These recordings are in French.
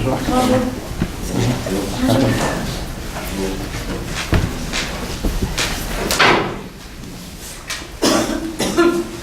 Bonjour.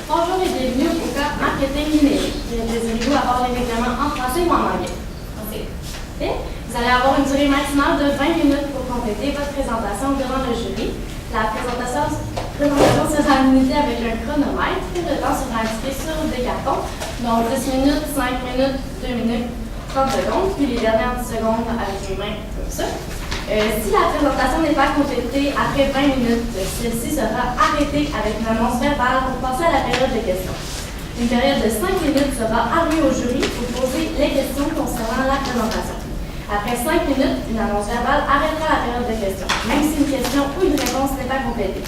Bonjour et bienvenue au cours marketing numérique. Désirez-vous avoir les examens en français ou en anglais? Français. Vous allez avoir une durée maximale de 20 minutes pour compléter votre présentation devant le jury. La présentation sera limitée avec un chronomètre. Le temps sera indiqué sur des cartons, donc 10 minutes, 5 minutes, 2 minutes, 30 secondes, puis les dernières 10 secondes avec les mains comme ça. Si la présentation n'est pas complétée après 20 minutes, celle-ci sera arrêtée avec une annonce verbale pour passer à la période de questions. Une période de 5 minutes sera allouée au jury pour poser les questions concernant la présentation. Après 5 minutes, une annonce verbale arrêtera la période de questions, même si une question ou une réponse n'est pas complétée.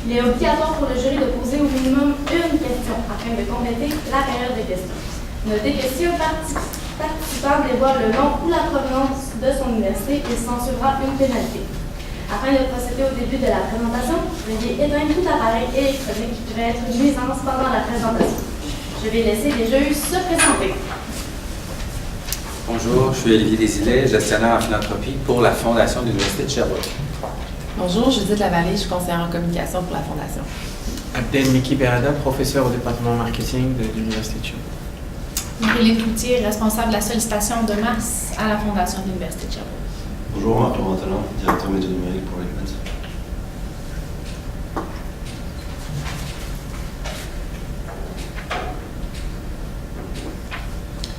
Il est obligatoire pour le jury de poser au minimum une question afin de compléter la période de questions. Notez que si un participant dévoile le nom ou la provenance de son université, il s'ensuivra une pénalité. Afin de procéder au début de la présentation, veuillez éteindre tout appareil électronique qui pourrait être une nuisance pendant la présentation. Je vais laisser les jurys se présenter. Bonjour, je suis Olivier Desilets, gestionnaire en philanthropie pour la Fondation de l'Université de Sherbrooke. Bonjour, Judith Lavallée, je suis conseillère en communication pour la Fondation. Abdel Miki Berada, professeur au département marketing de l'Université de Sherbrooke. Marie-Lynne Cloutier, responsable de la sollicitation de masse à la Fondation de l'Université de Sherbrooke. Bonjour, Marc-Claude Montalan, directeur médias numériques pour l'ECMED.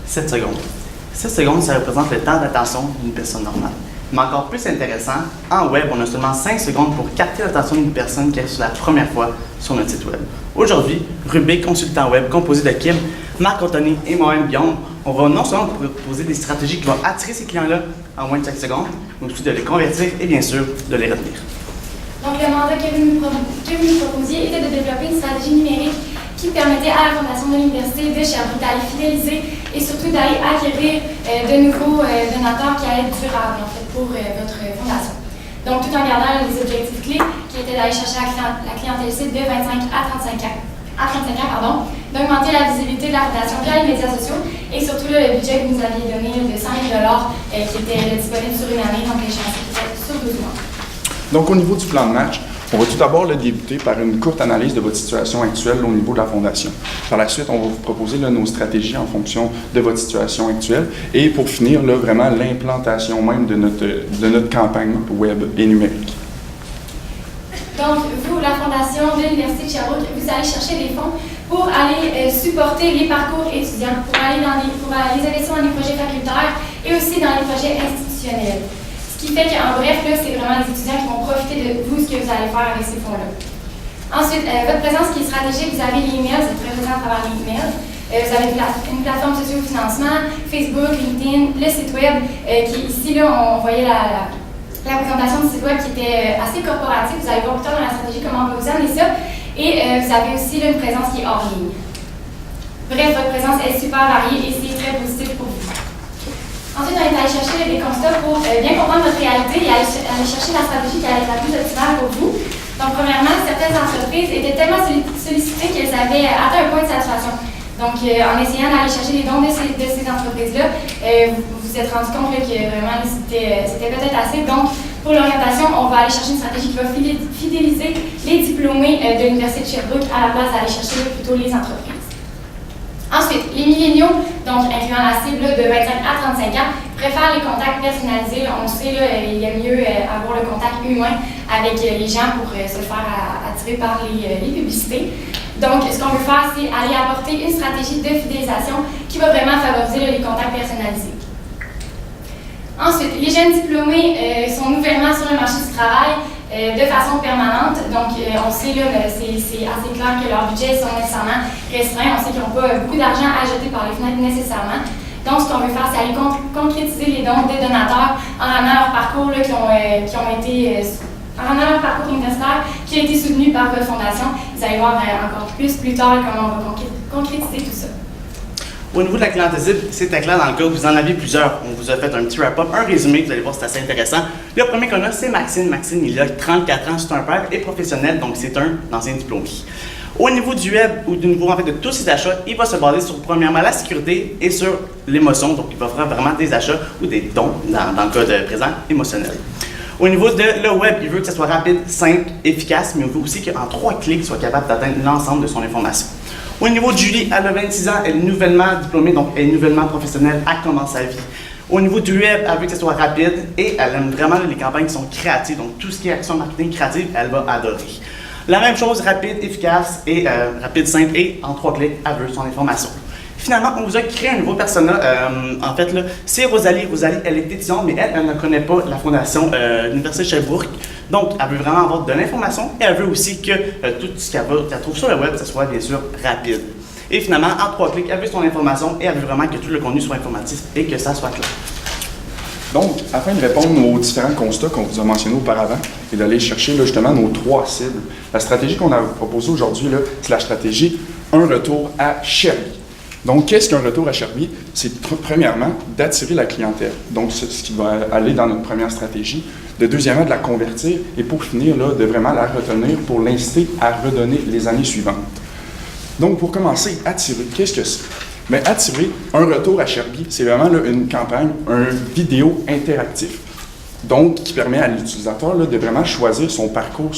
7 secondes. 7 secondes, ça représente le temps d'attention d'une personne normale. Mais encore plus intéressant, en web, on a seulement 5 secondes pour capter l'attention d'une personne qui est sur la première fois sur notre site web. Aujourd'hui, Rubik, consultant web, composé de Kim, Marc-Anthony et moi-même Guillaume, on va non seulement proposer des stratégies qui vont attirer ces clients-là en moins de 5 secondes, mais aussi de les convertir et bien sûr de les retenir. Donc, le mandat que vous nous proposiez était de développer une stratégie numérique qui permettait à la Fondation de l'Université de Sherbrooke d'aller fidéliser et surtout d'aller acquérir de nouveaux donateurs qui allaient être durables en fait, pour votre fondation. Donc, tout en gardant les objectifs clés qui étaient d'aller chercher la clientèle cible de 25 à 35 ans, d'augmenter la visibilité de la fondation via les médias sociaux et surtout le budget que vous aviez donné de 5 000 qui était disponible sur une année, donc les chances qui étaient sur 12 mois. Donc, au niveau du plan de match, on va tout d'abord débuter par une courte analyse de votre situation actuelle au niveau de la Fondation. Par la suite, on va vous proposer nos stratégies en fonction de votre situation actuelle et pour finir, vraiment l'implantation même de notre campagne web et numérique. Donc, vous, la Fondation de l'Université de Sherbrooke, vous allez chercher des fonds pour aller supporter les parcours étudiants, pour les investir dans les projets facultaires et aussi dans les projets institutionnels. Ce qui fait qu'en bref, là, c'est vraiment les étudiants qui vont profiter de vous, ce que vous allez faire avec ces fonds-là. Ensuite, votre présence qui est stratégique, vous avez l'email, vous êtes très présent à travers l'email. Vous avez une plateforme socio-financement, Facebook, LinkedIn, le site web, qui ici, là, on voyait la présentation du site web qui était assez corporative. Vous allez voir plus tard dans la stratégie comment on va vous amener ça. Et vous avez aussi là, une présence qui est hors ligne. Bref, votre présence est super variée et c'est très positif pour vous. Ensuite, on est allé chercher des constats pour bien comprendre votre réalité et aller chercher la stratégie qui allait être la plus optimale pour vous. Donc, premièrement, certaines entreprises étaient tellement sollicitées qu'elles avaient atteint un point de saturation. Donc, en essayant d'aller chercher les dons de ces entreprises-là, vous vous êtes rendu compte là, que vraiment c'était peut-être assez. Donc, pour l'orientation, on va aller chercher une stratégie qui va fidéliser les diplômés de l'Université de Sherbrooke à la place d'aller chercher plutôt les entreprises. Ensuite, les milléniaux, donc incluant la cible de 25 à 35 ans, préfèrent les contacts personnalisés. On sait, là, il y a mieux avoir le contact humain avec les gens pour se faire attirer par les publicités. Donc, ce qu'on veut faire, c'est aller apporter une stratégie de fidélisation qui va vraiment favoriser les contacts personnalisés. Ensuite, les jeunes diplômés sont nouvellement sur le marché du travail de façon permanente. Donc, on sait, là, c'est assez clair que leurs budgets sont nécessairement restreints. On sait qu'ils n'ont pas beaucoup d'argent à jeter par les fenêtres nécessairement. Donc, ce qu'on veut faire, c'est aller concrétiser les dons des donateurs en ramenant leur parcours là, en ramenant leur parcours universitaire qui a été soutenu par votre fondation. Vous allez voir encore plus tard comment on va concrétiser tout ça. Au niveau de la clientèle cible, c'était clair dans le cas où vous en avez plusieurs. On vous a fait un petit wrap-up, un résumé, vous allez voir, c'est assez intéressant. Le premier qu'on a, c'est Maxime. Maxime, il a 34 ans, c'est un père et professionnel, donc c'est un ancien diplômé. Au niveau du web ou du niveau en fait de tous ces achats, il va se baser sur premièrement la sécurité et sur l'émotion. Donc, il va faire vraiment des achats ou des dons dans le cas de présent émotionnel. Au niveau de le web, il veut que ça soit rapide, simple, efficace, mais il veut aussi qu'en 3 clics, il soit capable d'atteindre l'ensemble de son information. Au niveau de Julie, elle a 26 ans, elle est nouvellement diplômée, donc elle est nouvellement professionnelle, elle commence sa vie. Au niveau du web, elle veut que ça soit rapide et elle aime vraiment les campagnes qui sont créatives, donc tout ce qui est action marketing créative, elle va adorer. La même chose, rapide, efficace et rapide, simple et en 3 clics, elle veut son information. Finalement, on vous a créé un nouveau persona. En fait, c'est Rosalie. Rosalie, elle est étudiante, mais elle ne connaît pas la fondation de l'Université de Sherbrooke. Donc, elle veut vraiment avoir de l'information et elle veut aussi que tout ce qu'elle trouve sur le web, ça soit bien sûr rapide. Et finalement, en 3 clics, elle veut son information et elle veut vraiment que tout le contenu soit informatif et que ça soit clair. Donc, afin de répondre aux différents constats qu'on vous a mentionnés auparavant et d'aller chercher là, justement nos 3 cibles, la stratégie qu'on a proposée aujourd'hui, c'est la stratégie « Un retour à Sherby ». Donc, qu'est-ce qu'un retour à Sherby? C'est premièrement d'attirer la clientèle. Donc, c'est ce qui va aller dans notre première stratégie. De deuxièmement, de la convertir et pour finir, là, de vraiment la retenir pour l'inciter à redonner les années suivantes. Donc, pour commencer, attirer, qu'est-ce que c'est? Bien, attirer un retour à Sherby, c'est vraiment là, une campagne, un vidéo interactif. Donc, qui permet à l'utilisateur de vraiment choisir son parcours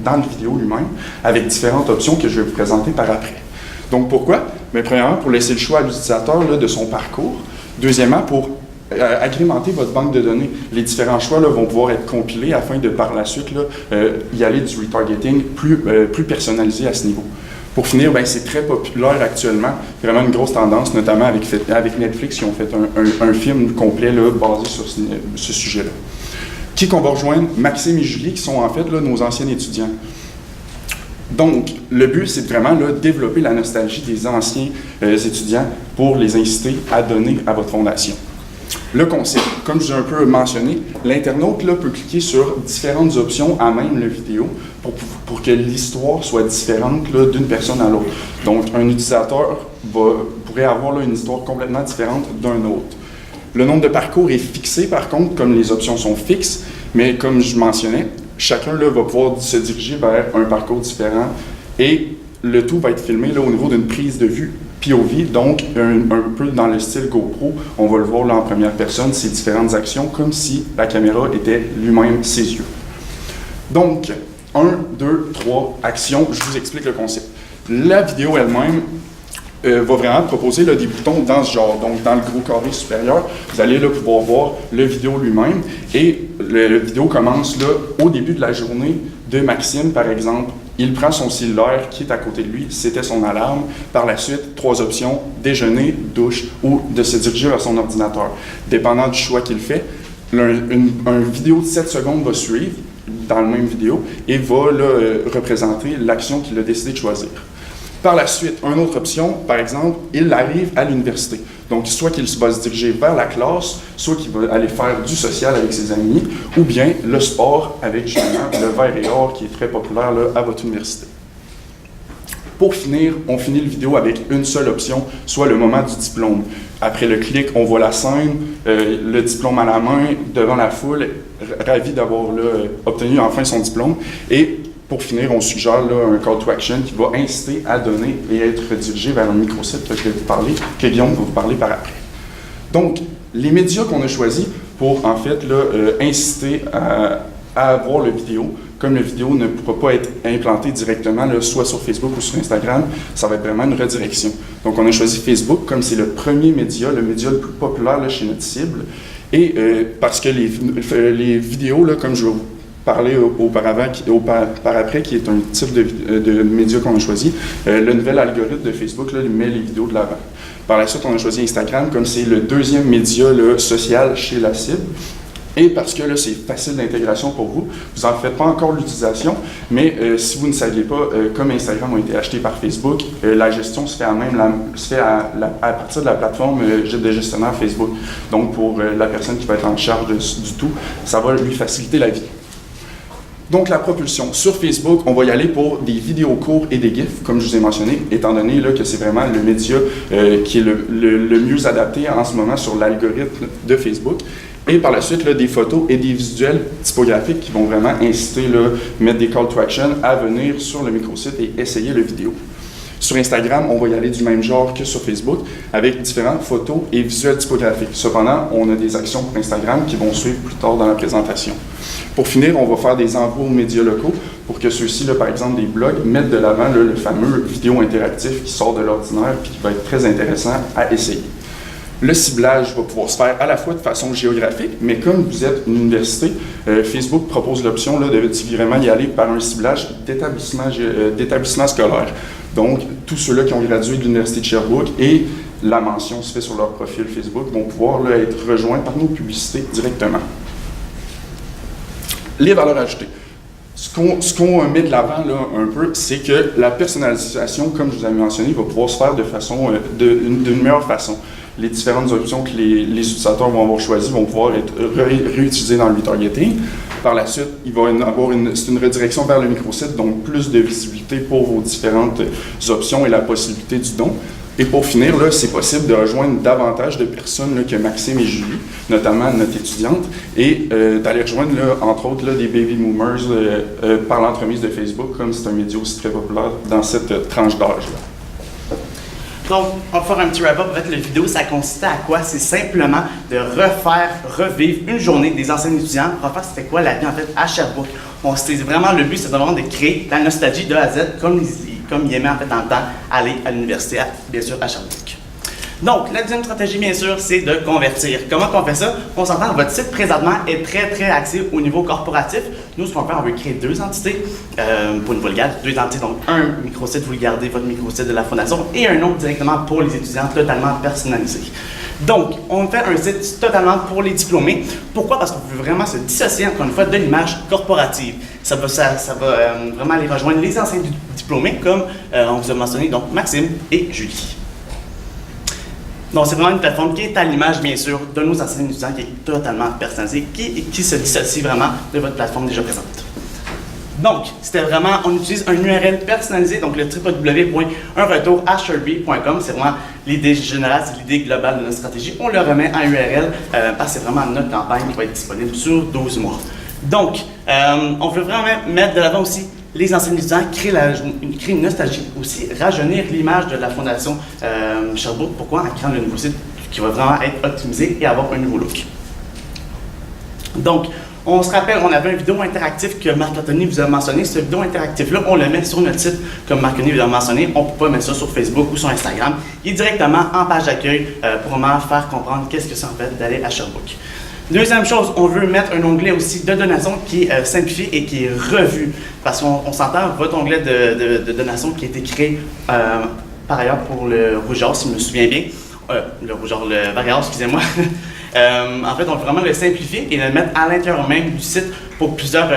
dans le vidéo lui-même avec différentes options que je vais vous présenter par après. Donc, pourquoi? Bien, premièrement, pour laisser le choix à l'utilisateur de son parcours. Deuxièmement, pour agrémenter votre banque de données. Les différents choix vont pouvoir être compilés afin de, par la suite, y aller du retargeting plus personnalisé à ce niveau. Pour finir, bien, c'est très populaire actuellement, vraiment une grosse tendance, notamment avec Netflix qui ont fait un film complet basé sur ce sujet-là. Qui qu'on va rejoindre? Maxime et Julie, qui sont en fait nos anciens étudiants. Donc, le but, c'est vraiment développer la nostalgie des anciens étudiants pour les inciter à donner à votre fondation. Le concept, comme je l'ai un peu mentionné, l'internaute peut cliquer sur différentes options à même la vidéo pour que l'histoire soit différente d'une personne à l'autre. Donc, un utilisateur pourrait avoir une histoire complètement différente d'un autre. Le nombre de parcours est fixé, par contre, comme les options sont fixes, mais comme je mentionnais, chacun va pouvoir se diriger vers un parcours différent et le tout va être filmé au niveau d'une prise de vue POV, donc un peu dans le style GoPro. On va le voir en première personne, ces différentes actions, comme si la caméra était lui-même ses yeux. Donc, 1, 2, 3, action, je vous explique le concept. La vidéo elle-même va vraiment proposer des boutons dans ce genre. Donc, dans le gros carré supérieur, vous allez pouvoir voir le vidéo lui-même. Et le vidéo commence au début de la journée de Maxime, par exemple. Il prend son cellulaire qui est à côté de lui, c'était son alarme. Par la suite, 3 options, déjeuner, douche ou de se diriger vers son ordinateur. Dépendant du choix qu'il fait, une vidéo de 7 secondes va suivre dans la même vidéo et va représenter l'action qu'il a décidé de choisir. Par la suite, une autre option, par exemple, il arrive à l'université. Donc, soit qu'il va se diriger vers la classe, soit qu'il va aller faire du social avec ses amis, ou bien le sport avec justement le vert et or qui est très populaire à votre université. Pour finir, on finit la vidéo avec une seule option, soit le moment du diplôme. Après le clic, on voit la scène, le diplôme à la main, devant la foule, ravi d'avoir obtenu enfin son diplôme. Et pour finir, on suggère un call to action qui va inciter à donner et être redirigé vers un microsite que Guillaume va vous parler par après. Donc, les médias qu'on a choisis pour en fait inciter à avoir le vidéo, comme le vidéo ne pourra pas être implanté directement soit sur Facebook ou sur Instagram, ça va être vraiment une redirection. Donc, on a choisi Facebook comme c'est le premier média, le média le plus populaire chez notre cible. Et parce que les vidéos, comme je vais vous parler auparavant, par après, qui est un type de média qu'on a choisi, le nouvel algorithme de Facebook met les vidéos de l'avant. Par la suite, on a choisi Instagram comme c'est le deuxième média social chez la cible. Et parce que c'est facile d'intégration pour vous, vous n'en faites pas encore l'utilisation, mais si vous ne saviez pas, comme Instagram a été acheté par Facebook, la gestion se fait à partir de la plateforme de gestionnaire Facebook. Donc, pour la personne qui va être en charge du tout, ça va lui faciliter la vie. Donc, la propulsion. Sur Facebook, on va y aller pour des vidéos courtes et des GIFs, comme je vous ai mentionné, étant donné que c'est vraiment le média qui est le mieux adapté en ce moment sur l'algorithme de Facebook. Et par la suite, là, des photos et des visuels typographiques qui vont vraiment inciter, là, mettre des call to action à venir sur le microsite et essayer la vidéo. Sur Instagram, on va y aller du même genre que sur Facebook, avec différentes photos et visuels typographiques. Cependant, on a des actions pour Instagram qui vont suivre plus tard dans la présentation. Pour finir, on va faire des envois aux médias locaux pour que ceux-ci, là, par exemple des blogs, mettent de l'avant le fameux vidéo interactif qui sort de l'ordinaire et qui va être très intéressant à essayer. Le ciblage va pouvoir se faire à la fois de façon géographique, mais comme vous êtes une université, Facebook propose l'option là, de vraiment y aller par un ciblage d'établissement scolaire. Donc, tous ceux-là qui ont gradué de l'Université de Sherbrooke et la mention se fait sur leur profil Facebook vont pouvoir là, être rejoints par nos publicités directement. Les valeurs ajoutées. Ce qu'on met de l'avant là, un peu, c'est que la personnalisation, comme je vous avais mentionné, va pouvoir se faire d'une meilleure façon. Les différentes options que les utilisateurs vont avoir choisies vont pouvoir être réutilisées dans le retargeting. Par la suite, il va y avoir une redirection vers le microsite, donc plus de visibilité pour vos différentes options et la possibilité du don. Et pour finir, là, c'est possible de rejoindre davantage de personnes là, que Maxime et Julie, notamment notre étudiante, et d'aller rejoindre, là, entre autres, là, des baby boomers par l'entremise de Facebook, comme c'est un média aussi très populaire dans cette tranche d'âge-là. Donc, on va faire un petit wrap-up. En fait, la vidéo, ça consistait à quoi? C'est simplement de revivre une journée des anciens étudiants, refaire c'était quoi la vie en fait à Sherbrooke. C'était vraiment le but, c'est vraiment de créer la nostalgie de A à Z, comme ils aimaient en fait dans le temps aller à l'université, bien sûr à Sherbrooke. Donc, la deuxième stratégie, bien sûr, c'est de convertir. Comment on fait ça? On s'entend, votre site présentement est très axé au niveau corporatif. Nous, ce qu'on fait, on veut créer deux entités pour une vulgate, deux entités. Donc, un microsite, vous le gardez, votre microsite de la fondation, et un autre directement pour les étudiants, totalement personnalisé. Donc, on fait un site totalement pour les diplômés. Pourquoi? Parce qu'on veut vraiment se dissocier, encore une fois, de l'image corporative. Ça va vraiment aller rejoindre les anciens diplômés, comme on vous a mentionné, donc Maxime et Julie. Donc, c'est vraiment une plateforme qui est à l'image, bien sûr, de nos anciens étudiants, qui est totalement personnalisée, qui se dissocie vraiment de votre plateforme déjà présente. Donc, c'était vraiment, on utilise un URL personnalisé, donc le www.unretourasherby.com, c'est vraiment l'idée générale, c'est l'idée globale de notre stratégie. On le remet en URL parce que c'est vraiment notre campagne qui va être disponible sur 12 mois. Donc, on veut vraiment mettre de l'avant aussi les anciens étudiants, créer une nostalgie, aussi rajeunir l'image de la Fondation Sherbrooke. Pourquoi? En créant le nouveau site qui va vraiment être optimisé et avoir un nouveau look. Donc, on se rappelle, on avait une vidéo interactive que Marc-Anthony vous a mentionné. Cette vidéo interactive-là, on le met sur notre site, comme Marc-Anthony vous a mentionné. On ne peut pas mettre ça sur Facebook ou sur Instagram. Il est directement en page d'accueil pour vraiment faire comprendre qu'est-ce que c'est en fait d'aller à Sherbrooke. Deuxième chose, on veut mettre un onglet aussi de donation qui est simplifié et qui est revu. Parce qu'on s'entend, votre onglet de donation qui a été créé par ailleurs pour le Rougeard, si je me souviens bien. Le Variard, excusez-moi. En fait, on veut vraiment le simplifier et le mettre à l'intérieur même du site pour plusieurs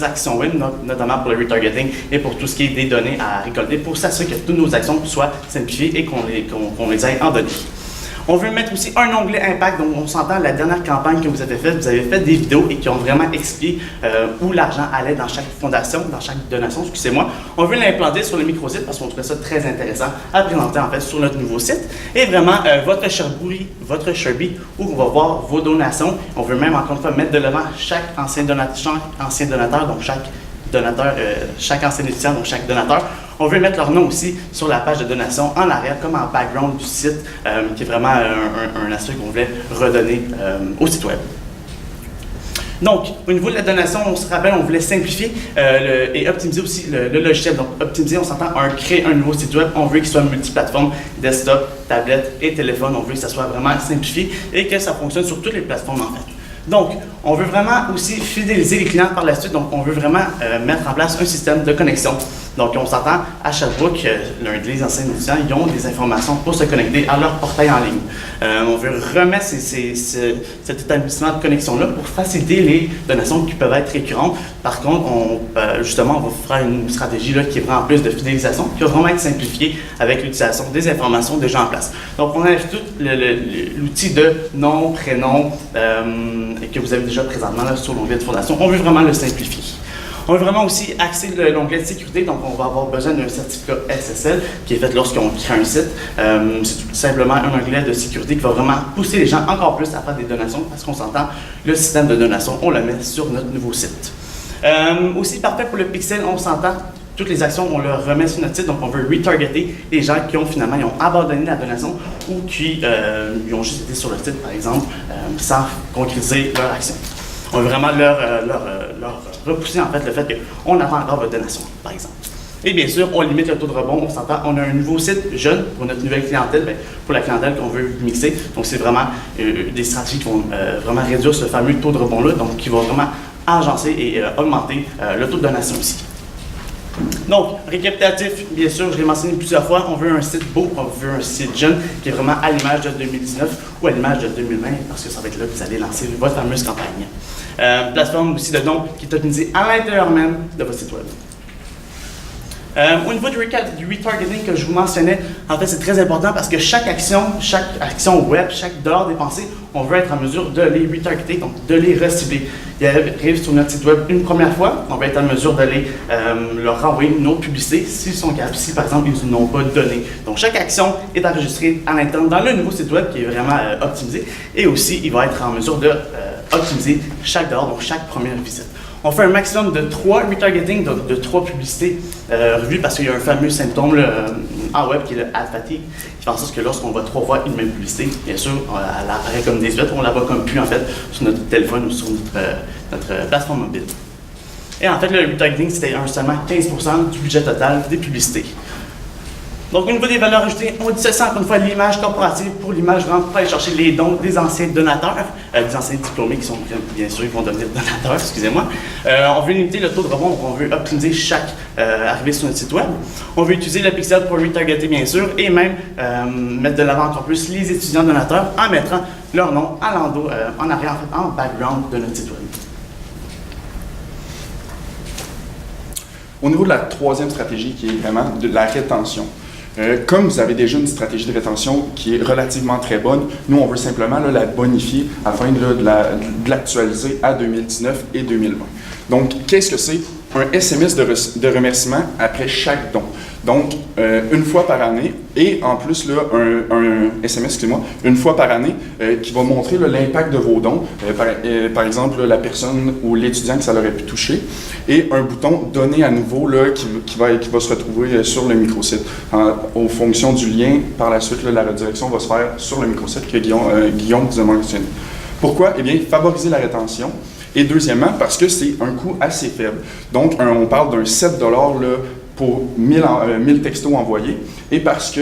actions web, notamment pour le retargeting et pour tout ce qui est des données à récolter pour s'assurer que toutes nos actions soient simplifiées et qu'on les aille en données. On veut mettre aussi un onglet impact, donc on s'entend la dernière campagne que vous avez fait des vidéos et qui ont vraiment expliqué où l'argent allait dans chaque fondation, dans chaque donation, excusez-moi. On veut l'implanter sur le microsite parce qu'on trouvait ça très intéressant à présenter en fait sur notre nouveau site. Et vraiment, votre Sherby, où on va voir vos donations. On veut même encore une fois mettre de l'avant chaque ancien donateur, donc chaque ancien étudiant, donc chaque donateur. On veut mettre leur nom aussi sur la page de donation en arrière, comme en background du site, qui est vraiment un aspect qu'on voulait redonner au site web. Donc, au niveau de la donation, on se rappelle, on voulait simplifier et optimiser aussi le logiciel. Donc, optimiser, on s'entend, créer un nouveau site web. On veut qu'il soit multiplateforme, desktop, tablette et téléphone. On veut que ça soit vraiment simplifié et que ça fonctionne sur toutes les plateformes en fait. Donc, on veut vraiment aussi fidéliser les clients par la suite. Donc, on veut vraiment mettre en place un système de connexion. Donc, on s'entend à Sherbrooke, l'un des anciens étudiants, ils ont des informations pour se connecter à leur portail en ligne. On veut remettre cet établissement de connexion-là pour faciliter les donations qui peuvent être récurrentes. Par contre, justement, on va faire une stratégie là, qui est vraiment plus de fidélisation, qui va vraiment être simplifiée avec l'utilisation des informations déjà en place. Donc, on a tout l'outil de nom, prénom, que vous avez déjà présentement là, sur l'onglet de fondation. On veut vraiment le simplifier. On veut vraiment aussi axer l'onglet de sécurité, donc on va avoir besoin d'un certificat SSL qui est fait lorsqu'on crée un site. C'est tout simplement un onglet de sécurité qui va vraiment pousser les gens encore plus à faire des donations parce qu'on s'entend, le système de donation, on le met sur notre nouveau site. Aussi parfait pour le pixel, on s'entend. Toutes les actions, on le remet sur notre site, donc on veut retargeter les gens qui ont finalement abandonné la donation ou qui ont juste été sur le site, par exemple, sans concrétiser leur action. On veut vraiment leur repousser en fait le fait qu'on attend encore votre donation, par exemple. Et bien sûr, on limite le taux de rebond, on s'entend, on a un nouveau site jeune pour notre nouvelle clientèle, pour la clientèle qu'on veut mixer. Donc c'est vraiment des stratégies qui vont vraiment réduire ce fameux taux de rebond-là, donc qui vont vraiment agencer et augmenter le taux de donation aussi. Donc, récapitulatif, bien sûr, je l'ai mentionné plusieurs fois, on veut un site beau, on veut un site jeune qui est vraiment à l'image de 2019 ou à l'image de 2020 parce que ça va être là que vous allez lancer votre fameuse campagne. Plateforme aussi de dons qui est optimisée à l'intérieur même de votre site web. Au niveau du retargeting que je vous mentionnais, en fait, c'est très important parce que chaque action web, chaque dollar dépensé, on veut être en mesure de les retargeter, donc de les recibler. Ils arrivent sur notre site web une première fois, on va être en mesure de leur renvoyer une autre publicité s'ils sont capables, si par exemple ils n'ont pas donné. Donc chaque action est enregistrée à l'interne dans le nouveau site web qui est vraiment optimisé et aussi il va être en mesure de optimiser chaque dollar, donc chaque première visite. On fait un maximum de 3 retargeting, donc de 3 publicités revues parce qu'il y a un fameux symptôme en web qui est le ad fatigue, qui fait en sorte que lorsqu'on voit 3 fois une même publicité, bien sûr, elle apparaît comme désuète, on la voit comme plus en fait sur notre téléphone ou sur notre plateforme mobile. Et en fait, le retargeting, c'était seulement 15% du budget total des publicités. Donc, au niveau des valeurs ajoutées, on dissocie encore une fois l'image corporative pour l'image vraiment pour aller chercher les dons des anciens donateurs, des anciens diplômés qui sont, bien sûr, ils vont devenir donateurs, excusez-moi. On veut limiter le taux de rebond, on veut optimiser chaque arrivée sur notre site web. On veut utiliser le pixel pour retargeter, bien sûr, et même mettre de l'avant encore plus les étudiants donateurs en mettant leur nom en arrière, en fait, en background de notre site web. Au niveau de la troisième stratégie, qui est vraiment de la rétention. Comme vous avez déjà une stratégie de rétention qui est relativement très bonne, nous, on veut simplement la bonifier afin de l'actualiser à 2019 et 2020. Donc, qu'est-ce que c'est? Un SMS de remerciement après chaque don. Donc, une fois par année, et en plus, là, un SMS, excusez-moi, une fois par année, qui va montrer l'impact de vos dons, par exemple, la personne ou l'étudiant que ça aurait pu toucher, et un bouton « Donner à nouveau » là, qui va se retrouver sur le microsite. En fonction du lien, par la suite, là, la redirection va se faire sur le microsite que Guillaume vous a mentionné. Pourquoi? Eh bien, favoriser la rétention. Et deuxièmement, parce que c'est un coût assez faible. Donc, on parle d'un 7 $ là, pour 1000 textos envoyés, et parce que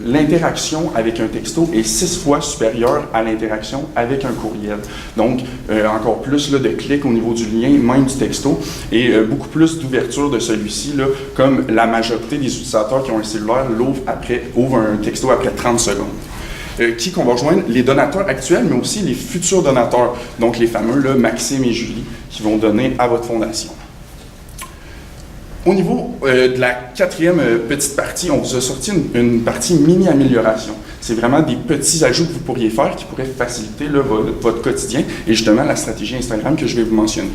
l'interaction avec un texto est 6 fois supérieure à l'interaction avec un courriel. Donc, encore plus là, de clics au niveau du lien, même du texto, et beaucoup plus d'ouverture de celui-ci, là, comme la majorité des utilisateurs qui ont un cellulaire ouvrent un texto après 30 secondes. Qui qu'on va rejoindre? Les donateurs actuels, mais aussi les futurs donateurs, donc les fameux là, Maxime et Julie, qui vont donner à votre fondation. Au niveau de la quatrième petite partie, on vous a sorti une partie mini-amélioration. C'est vraiment des petits ajouts que vous pourriez faire qui pourraient faciliter là, votre quotidien et justement la stratégie Instagram que je vais vous mentionner.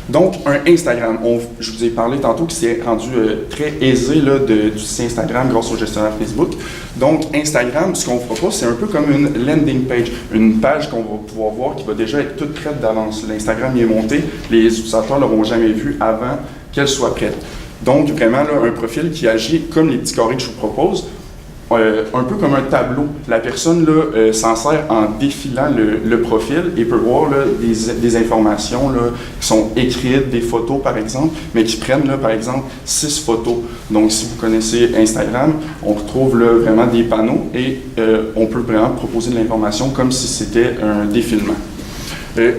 Donc, un Instagram, je vous ai parlé tantôt que c'est rendu très aisé là, d'utiliser Instagram grâce au gestionnaire Facebook. Donc, Instagram, ce qu'on vous propose, c'est un peu comme une landing page, une page qu'on va pouvoir voir qui va déjà être toute prête d'avance. L'Instagram y est monté, les utilisateurs ne l'auront jamais vu avant qu'elle soit prête. Donc, vraiment, là, un profil qui agit comme les petits carrés que je vous propose, un peu comme un tableau. La personne là, s'en sert en défilant le profil et peut voir là, des informations là, qui sont écrites, des photos par exemple, mais qui prennent là, par exemple 6 photos. Donc si vous connaissez Instagram, on retrouve là, vraiment des panneaux et on peut vraiment proposer de l'information comme si c'était un défilement.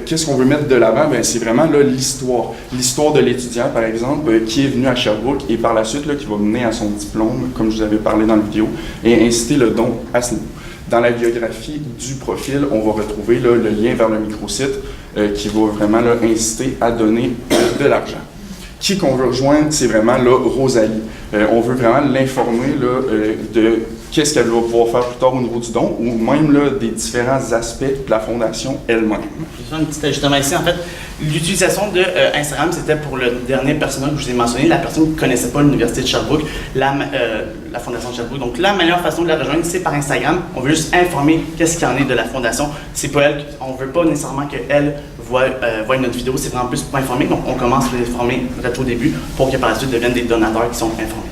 Qu'est-ce qu'on veut mettre de l'avant? C'est vraiment l'histoire. L'histoire de l'étudiant, par exemple, qui est venu à Sherbrooke et par la suite, là, qui va mener à son diplôme, comme je vous avais parlé dans la vidéo, et inciter le don à ce niveau. Dans la biographie du profil, on va retrouver là, le lien vers le microsite qui va vraiment là, inciter à donner de l'argent. Qui qu'on veut rejoindre, c'est vraiment là, Rosalie. On veut vraiment l'informer là, qu'est-ce qu'elle va pouvoir faire plus tard au niveau du don, ou même là, des différents aspects de la fondation elle-même. J'ai un petit ajustement ici. En fait, l'utilisation de Instagram, c'était pour le dernier personnage que je vous ai mentionné, la personne qui ne connaissait pas l'Université de Sherbrooke, la Fondation de Sherbrooke. Donc, la meilleure façon de la rejoindre, c'est par Instagram. On veut juste informer qu'est-ce qu'il y en est de la Fondation. C'est pas elle, on ne veut pas nécessairement qu'elle voit notre vidéo, c'est vraiment plus pour informer. Donc, on commence à les informer au début pour que par la suite deviennent des donateurs qui sont informés.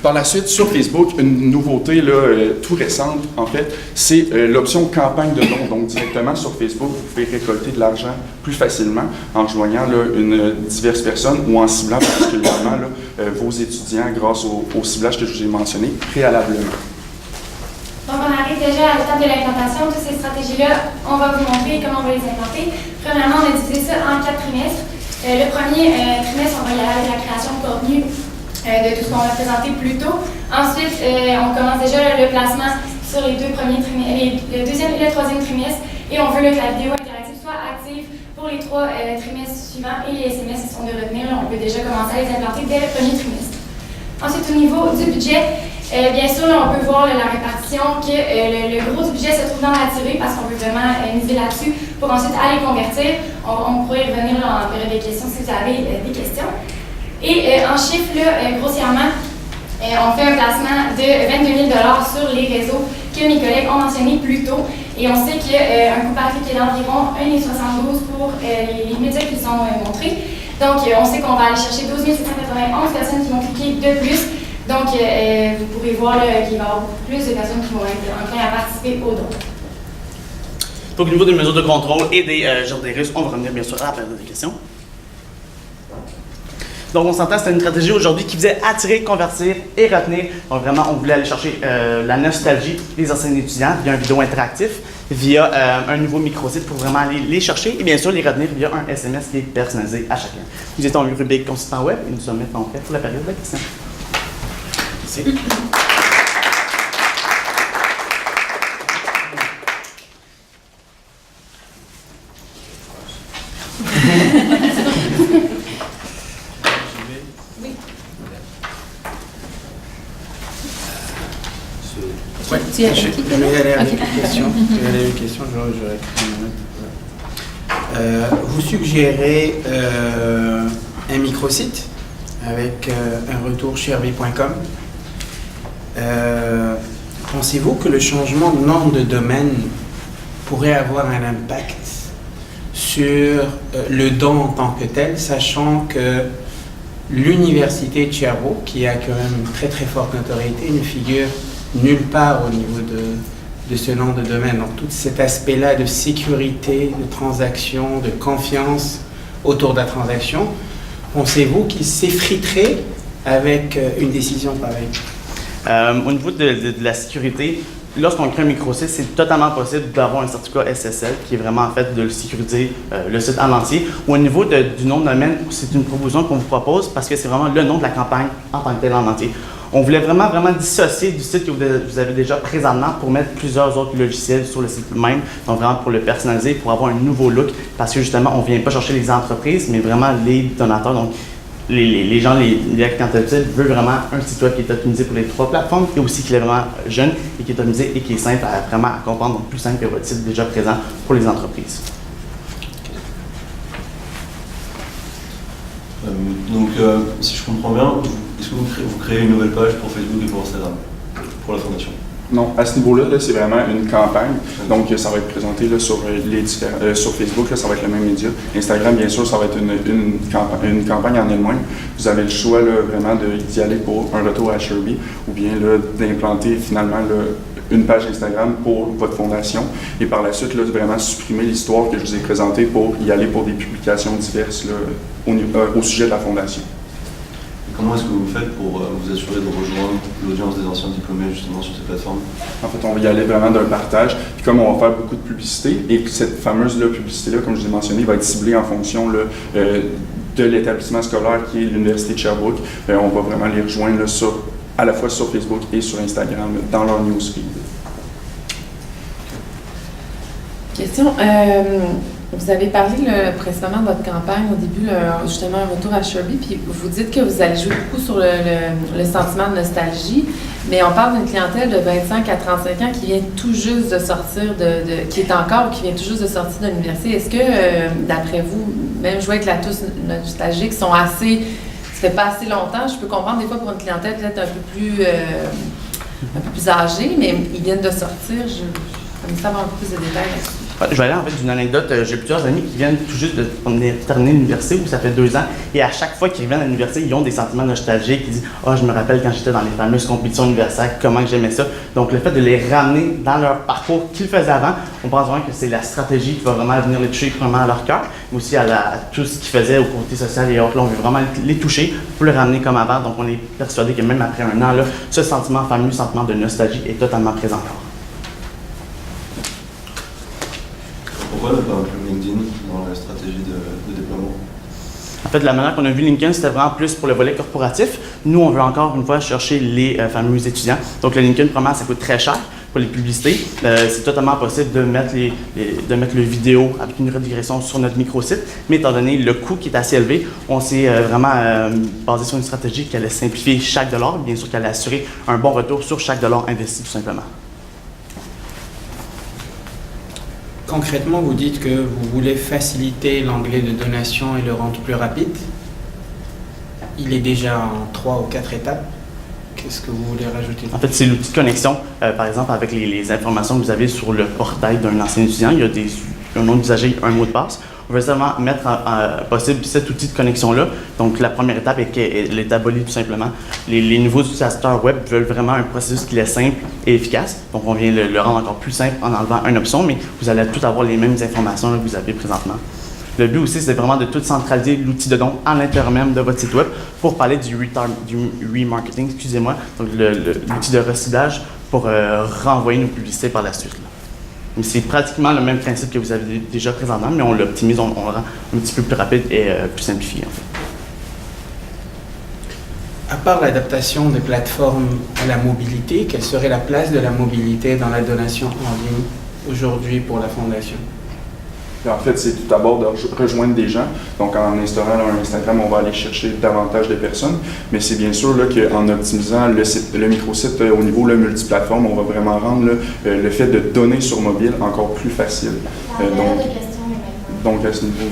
Par la suite, sur Facebook, une nouveauté là, tout récente, en fait, c'est l'option campagne de dons. Donc, directement sur Facebook, vous pouvez récolter de l'argent plus facilement en rejoignant là, diverses personnes ou en ciblant particulièrement là, vos étudiants grâce au ciblage que je vous ai mentionné préalablement. Donc, on arrive déjà à l'étape de l'implantation. Toutes ces stratégies-là, on va vous montrer comment on va les implanter. Premièrement, on a divisé ça en 4 trimestres. Le premier trimestre, on va y aller avec la création de contenu de tout ce qu'on va présenter plus tôt. Ensuite, on commence déjà le placement sur les 2 premiers trimestres, le deuxième et le troisième trimestre, et on veut que la vidéo interactive soit active pour les 3 trimestres suivants et les SMS qui sont de retenir. Là, on peut déjà commencer à les implanter dès le premier trimestre. Ensuite, au niveau du budget, bien sûr, là, on peut voir la répartition que le gros du budget se trouve dans la tirée parce qu'on veut vraiment miser là-dessus pour ensuite aller convertir. On pourrait y revenir là, en période des questions si vous avez des questions. Et en chiffres, là, grossièrement, on fait un placement de 22 000 $ sur les réseaux que mes collègues ont mentionné plus tôt. Et on sait qu'il y a un coût par clic qui est d'environ 1,72 pour les médias qui sont montrés. Donc, on sait qu'on va aller chercher 12 791 personnes qui vont cliquer de plus. Donc, vous pourrez voir qu'il va y avoir beaucoup plus de personnes qui vont être enclins à participer au don. Donc, au niveau des mesures de contrôle et des jardins russes, on va revenir bien sûr à la période des questions. Donc, on s'entend, c'était une stratégie aujourd'hui qui faisait attirer, convertir et retenir. Donc, vraiment, on voulait aller chercher la nostalgie des anciens étudiants via une vidéo interactif, via un nouveau microsite pour vraiment aller les chercher et bien sûr les retenir via un SMS qui est personnalisé à chacun. Nous étions en rubrique consultant web et nous sommes maintenant prêts pour la période de questions. Merci. Ouais, je vais y aller avec les questions. Je vais y aller avec les questions, j'aurais pris une note. Vous suggérez un microsite avec un retour chez hervé.com. Pensez-vous que le changement de nom de domaine pourrait avoir un impact sur le don en tant que tel, sachant que l'université de Sherbrooke, qui a quand même une très très forte notoriété, ne figure nulle part au niveau de ce nom de domaine. Donc tout cet aspect-là de sécurité, de transaction, de confiance autour de la transaction, pensez-vous qu'il s'effriterait avec une décision pareille? Au niveau de la sécurité, lorsqu'on crée un microsite, c'est totalement possible d'avoir un certificat SSL qui est vraiment en fait de sécuriser le site en entier. Au niveau du nom de domaine, c'est une proposition qu'on vous propose parce que c'est vraiment le nom de la campagne en tant que tel en entier. On voulait vraiment dissocier du site que vous avez déjà présentement pour mettre plusieurs autres logiciels sur le site même. Donc vraiment pour le personnaliser, pour avoir un nouveau look parce que justement, on ne vient pas chercher les entreprises, mais vraiment les donateurs. Donc les gens, les clientèles veulent vraiment un site web qui est optimisé pour les 3 plateformes et aussi qui est vraiment jeune et qui est optimisé et qui est simple à vraiment à comprendre, donc plus simple que votre site déjà présent pour les entreprises. Donc, si je comprends bien, est-ce que vous créez une nouvelle page pour Facebook et pour Instagram, pour la fondation? Non, à ce niveau-là, c'est vraiment une campagne. Donc, ça va être présenté là, sur Facebook, là, ça va être le même média. Instagram, bien sûr, ça va être une campagne en elle-même. Vous avez le choix là, vraiment d'y aller pour un retour à Sherby ou bien d'implanter finalement là, une page Instagram pour votre fondation et par la suite, là, vraiment supprimer l'histoire que je vous ai présentée pour y aller pour des publications diverses là, au sujet de la fondation. Et comment est-ce que vous faites pour vous assurer de rejoindre l'audience des anciens diplômés justement sur ces plateformes? En fait, on va y aller vraiment d'un partage. Puis comme on va faire beaucoup de publicité et que cette fameuse publicité-là, comme je vous ai mentionné, va être ciblée en fonction là, de l'établissement scolaire qui est l'Université de Sherbrooke, on va vraiment les rejoindre là, à la fois sur Facebook et sur Instagram dans leur newsfeed. Question. Vous avez parlé précédemment de votre campagne, au début, justement, un retour à Sherby, puis vous dites que vous allez jouer beaucoup sur le sentiment de nostalgie, Mais on parle d'une clientèle de 25 à 35 ans qui vient tout juste de sortir qui est encore ou qui vient tout juste de sortir de l'université. Est-ce que, d'après vous, même jouer avec la tous nostalgique, sont assez... Ça fait pas assez longtemps. Je peux comprendre des fois pour une clientèle peut-être un peu plus âgée, mais ils viennent de sortir. Comme ça, avoir un peu plus de détails là-dessus. Je vais aller en fait d'une anecdote. J'ai plusieurs amis qui viennent tout juste de terminer l'université, où ça fait 2 ans, et à chaque fois qu'ils reviennent à l'université, ils ont des sentiments nostalgiques. Ils disent « Ah, je me rappelle quand j'étais dans les fameuses compétitions universitaires, comment que j'aimais ça. » Donc, le fait de les ramener dans leur parcours qu'ils faisaient avant, on pense vraiment que c'est la stratégie qui va vraiment venir les toucher vraiment à leur cœur, mais aussi à tout ce qu'ils faisaient au côté social et autres. Là, on veut vraiment les toucher pour les ramener comme avant. Donc, on est persuadé que même après 1 an, là, ce sentiment fameux, sentiment de nostalgie est totalement présent encore. Pourquoi ne pas inclure LinkedIn dans la stratégie de déploiement? En fait, la manière qu'on a vu LinkedIn, c'était vraiment plus pour le volet corporatif. Nous, on veut encore une fois chercher les fameux étudiants. Donc, le LinkedIn, premièrement, ça coûte très cher pour les publicités. C'est totalement possible de mettre le vidéo avec une redirection sur notre microsite. Mais étant donné le coût qui est assez élevé, on s'est vraiment basé sur une stratégie qui allait simplifier chaque dollar, bien sûr, qui allait assurer un bon retour sur chaque dollar investi, tout simplement. Concrètement, vous dites que vous voulez faciliter l'onglet de donation et le rendre plus rapide. Il est déjà en 3 ou 4 étapes. Qu'est-ce que vous voulez rajouter? En fait, c'est l'outil de connexion. Par exemple, avec les informations que vous avez sur le portail d'un ancien étudiant, il y a un nom d'usager, un mot de passe. On veut seulement mettre possible cet outil de connexion-là. Donc, la première étape elle est abolie tout simplement. Les nouveaux utilisateurs web veulent vraiment un processus qui est simple et efficace. Donc, on vient le rendre encore plus simple en enlevant une option, mais vous allez tout avoir les mêmes informations que vous avez présentement. Le but aussi, c'est vraiment de tout centraliser l'outil de don à l'intérieur même de votre site web pour parler du remarketing, excusez-moi, donc l'outil de reciblage pour renvoyer nos publicités par la suite. Là. Mais c'est pratiquement le même principe que vous avez déjà présentement, mais on l'optimise, on le rend un petit peu plus rapide et plus simplifié. En fait. À part l'adaptation des plateformes à la mobilité, quelle serait la place de la mobilité dans la donation en ligne aujourd'hui pour la Fondation? En fait, c'est tout d'abord de rejoindre des gens. Donc, en instaurant un Instagram, on va aller chercher davantage de personnes. Mais c'est bien sûr qu'en optimisant le microsite au niveau multiplateforme, on va vraiment rendre le fait de donner sur mobile encore plus facile. Donc, à ce niveau...